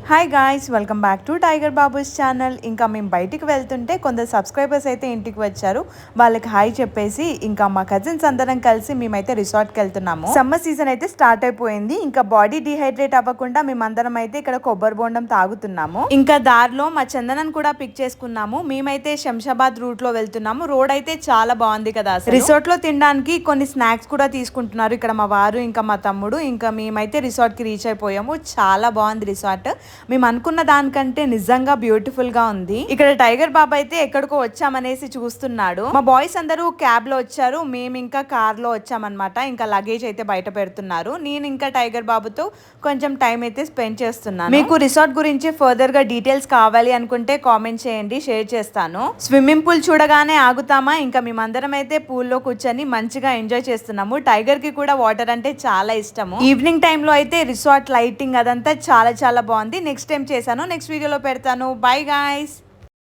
Hi guys, welcome back to Tiger Babu's channel. ఇంకా మేము బయటికి వెళ్తుంటే కొందరు సబ్స్క్రైబర్స్ అయితే ఇంటికి వచ్చారు. వాళ్ళకి హాయ్ చెప్పేసి ఇంకా మా కజిన్స్ అందరం కలిసి మేమైతే రిసార్ట్కి వెళ్తున్నాము. సమ్మర్ సీజన్ అయితే స్టార్ట్ అయిపోయింది. ఇంకా బాడీ డిహైడ్రేట్ అవ్వకుండా మేమందరం అయితే ఇక్కడ కొబ్బరి బోండం తాగుతున్నాము. ఇంకా దారిలో మా చందనని కూడా పిక్ చేసుకున్నాము. మేమైతే శంషాబాద్ రూట్ లో వెళ్తున్నాము. రోడ్ అయితే చాలా బాగుంది కదా. రిసార్ట్ లో తినడానికి కొన్ని స్నాక్స్ కూడా తీసుకుంటున్నారు. ఇక్కడ మా వారు ఇంకా మా తమ్ముడు. ఇంకా మేమైతే రిసార్ట్ కి రీచ్ అయిపోయాము. చాలా బాగుంది రిసార్ట్. మేము అనుకున్న దానికంటే నిజంగా బ్యూటిఫుల్ గా ఉంది. ఇక్కడ టైగర్ బాబు అయితే ఎక్కడికో వచ్చామనేసి చూస్తున్నాడు. మా బాయ్స్ అందరూ క్యాబ్ లో వచ్చారు. మేము ఇంకా కార్ లో వచ్చామన్నమాట. ఇంకా లగేజ్ అయితే బయట పెడుతున్నారు. నేను ఇంకా టైగర్ బాబుతో కొంచెం టైం అయితే స్పెండ్ చేస్తున్నాను. మీకు రిసార్ట్ గురించి ఫర్దర్ గా డీటెయిల్స్ కావాలి అనుకుంటే కామెంట్ చేయండి, షేర్ చేస్తాను. స్విమ్మింగ్ పూల్ చూడగానే ఆగుతామా? ఇంకా మేమందరం అయితే పూల్ లో కూర్చొని మంచిగా ఎంజాయ్ చేస్తున్నాము. టైగర్ కి కూడా వాటర్ అంటే చాలా ఇష్టము. ఈవినింగ్ టైమ్ లో అయితే రిసార్ట్ లైటింగ్ అదంతా చాలా చాలా బాగుంది. నెక్స్ట్ టైం చేశాను, నెక్స్ట్ వీడియోలో పెడతాను. By guys.